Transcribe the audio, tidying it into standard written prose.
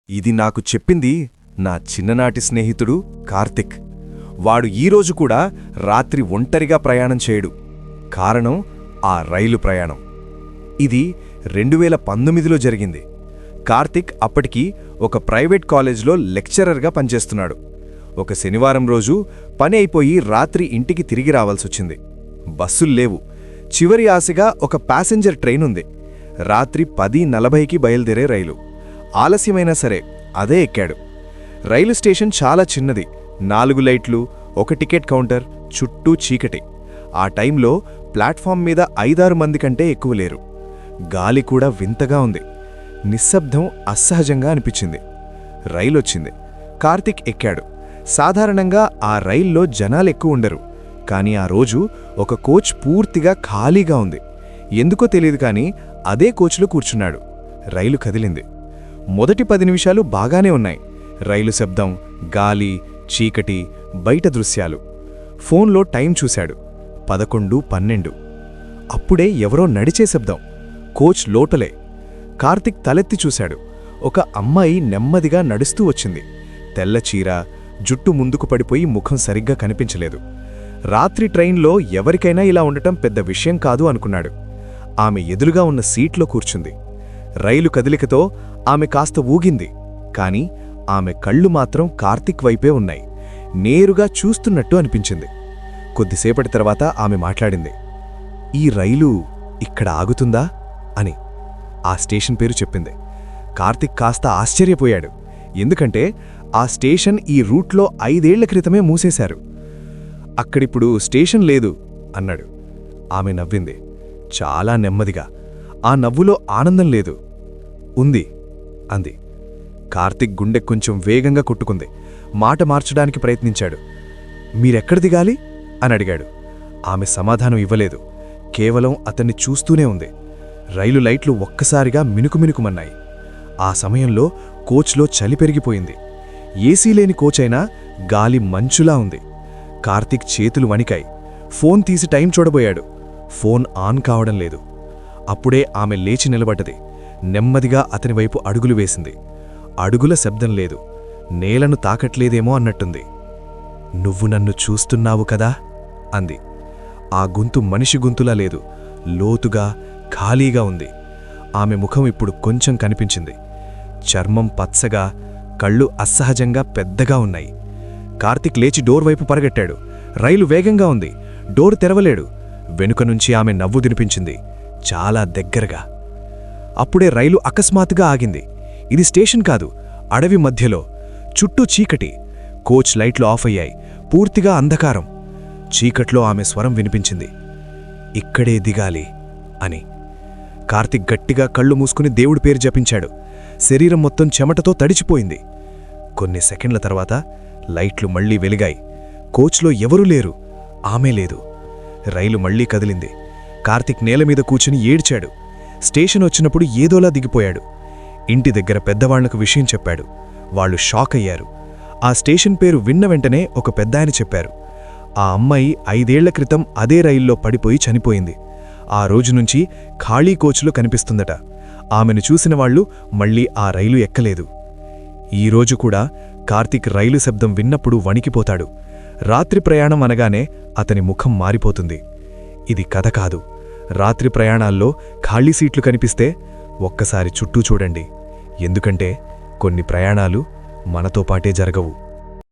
ఇది నాకు చెప్పింది నా చిన్ననాటి స్నేహితుడు కార్తిక్. వాడు ఈరోజు కూడా రాత్రి ఒంటరిగా ప్రయాణం చేయడు. కారణం ఆ రైలు ప్రయాణం. ఇది 2019లో జరిగింది. కార్తిక్ అప్పటికి ఒక ప్రైవేట్ కాలేజ్లో లెక్చరర్గా పనిచేస్తున్నాడు. ఒక శనివారం రోజు పని అయిపోయి రాత్రి ఇంటికి తిరిగి రావాల్సొచ్చింది. బస్సుల్లేవు. చివరి ఆశగా ఒక ప్యాసింజర్ ట్రైన్ ఉంది. రాత్రి 10:40కి బయలుదేరే రైలు. ఆలస్యమైనా సరే అదే ఎక్కాడు. రైలు స్టేషన్ చాలా చిన్నది. 4 లైట్లు, ఒక టికెట్ కౌంటర్, చుట్టూ చీకటి. ఆ టైంలో ప్లాట్ఫామ్ మీద 5-6 మంది కంటే ఎక్కువ లేరు. గాలి కూడా వింతగా ఉంది. నిశ్శబ్దం అసహజంగా అనిపించింది. రైలొచ్చింది. కార్తిక్ ఎక్కాడు. సాధారణంగా ఆ రైల్లో జనాలెక్కువ ఉండరు. కానీ ఆ రోజు ఒక కోచ్ పూర్తిగా ఖాళీగా ఉంది. ఎందుకో తెలియదు కానీ అదే కోచ్లో కూర్చున్నాడు. రైలు కదిలింది. మొదటి 10 నిమిషాలు బాగానే ఉన్నాయి. రైలు శబ్దం, గాలి, చీకటి, బయట దృశ్యాలు. ఫోన్లో టైం చూశాడు. 11:12. అప్పుడే ఎవరో నడిచే శబ్దం. కోచ్ లోటలే. కార్తిక్ తలెత్తి చూశాడు. ఒక అమ్మాయి నెమ్మదిగా నడుస్తూ వచ్చింది. తెల్ల చీర, జుట్టు ముందుకు పడిపోయి ముఖం సరిగ్గా కనిపించలేదు. రాత్రి ట్రైన్లో ఎవరికైనా ఇలా ఉండటం పెద్ద విషయం కాదు అనుకున్నాడు. ఆమె ఎదురుగా ఉన్న సీట్లో కూర్చుంది. రైలు కదిలికతో ఆమె కాస్త ఊగింది. కాని ఆమె కళ్ళు మాత్రం కార్తిక్ వైపే ఉన్నాయి. నేరుగా చూస్తున్నట్టు అనిపించింది. కొద్దిసేపటి తర్వాత ఆమె మాట్లాడింది. "ఈ రైలు ఇక్కడ ఆగుతుందా?" అని. ఆ స్టేషన్ పేరు చెప్పింది. కార్తిక్ కాస్త ఆశ్చర్యపోయాడు. ఎందుకంటే ఆ స్టేషన్ ఈ రూట్లో 5 ఏళ్ల క్రితమే మూసేశారు. "అక్కడిప్పుడు స్టేషన్ లేదు" అన్నాడు. ఆమె నవ్వింది. చాలా నెమ్మదిగా. ఆ నవ్వులో ఆనందం లేదు. "ఉంది" అంది. కార్తిక్ గుండె కొంచెం వేగంగా కొట్టుకుంది. మాట మార్చడానికి ప్రయత్నించాడు. "మీరెక్కడ దిగాలి?" అని అడిగాడు. ఆమె సమాధానం ఇవ్వలేదు. కేవలం అతన్ని చూస్తూనే ఉంది. రైలు లైట్లు ఒక్కసారిగా మినుకుమినుకుమన్నాయి. ఆ సమయంలో కోచ్లో చలి పెరిగిపోయింది. ఏసీ లేని కోచైనా గాలి మంచులా ఉంది. కార్తిక్ చేతులు వణికాయి. ఫోన్ తీసి టైం చూడబోయాడు. ఫోన్ ఆన్ కావడం లేదు. అప్పుడే ఆమె లేచి నిలబడ్డది. నెమ్మదిగా అతని వైపు అడుగులు వేసింది. అడుగుల శబ్దం లేదు. నేలను తాకట్లేదేమో అన్నట్టుంది. "నువ్వు నన్ను చూస్తున్నావు కదా?" అంది. ఆ గొంతు మనిషి గొంతులా లేదు. లోతుగా, ఖాళీగా ఉంది. ఆమె ముఖం ఇప్పుడు కొంచెం కనిపించింది. చర్మం పచ్చగా, కళ్ళు అసహజంగా పెద్దగా ఉన్నాయి. కార్తిక్ లేచి డోర్ వైపు పరిగెట్టాడు. రైలు వేగంగా ఉంది. డోరు తెరవలేడు. వెనుక నుంచి ఆమె నవ్వు వినిపించింది, చాలా దగ్గరగా. అప్పుడే రైలు అకస్మాత్తుగా ఆగింది. ఇది స్టేషన్ కాదు, అడవి మధ్యలో. చుట్టూ చీకటి. కోచ్ లైట్లు ఆఫ్ అయ్యాయి. పూర్తిగా అంధకారం. చీకట్లో ఆమె స్వరం వినిపించింది, "ఇక్కడే దిగాలి" అని. కార్తిక్ గట్టిగా కళ్ళు మూసుకుని దేవుడి పేరు జపించాడు. శరీరం మొత్తం చెమటతో తడిచిపోయింది. కొన్ని సెకండ్ల తర్వాత లైట్లు మళ్లీ వెలిగాయి. కోచ్లో ఎవరూ లేరు. ఆమె లేదు. రైలు మళ్లీ కదిలింది. కార్తిక్ నేలమీద కూర్చుని ఏడ్చాడు. స్టేషన్ వచ్చినప్పుడు ఏదోలా దిగిపోయాడు. ఇంటి దగ్గర పెద్దవాళ్లకు విషయం చెప్పాడు. వాళ్లు షాక్ అయ్యారు. ఆ స్టేషన్ పేరు విన్న వెంటనే ఒక పెద్దాయన చెప్పారు, ఆ అమ్మాయి 5 ఏళ్ల క్రితం అదే రైల్లో పడిపోయి చనిపోయింది. ఆ రోజునుంచి ఖాళీ కోచ్లో కనిపిస్తుందట. ఆమెను చూసిన వాళ్లు మళ్లీ ఆ రైలు ఎక్కలేదు. ఈరోజు కూడా కార్తిక్ రైలు శబ్దం విన్నప్పుడు వణికిపోతాడు. రాత్రి ప్రయాణం అనగానే అతని ముఖం మారిపోతుంది. ఇది కథ కాదు. రాత్రి ప్రయాణాల్లో ఖాళీ సీట్లు కనిపిస్తే ఒక్కసారి చుట్టూ చూడండి. ఎందుకంటే కొన్ని ప్రయాణాలు మనతో పాటే జరగవు.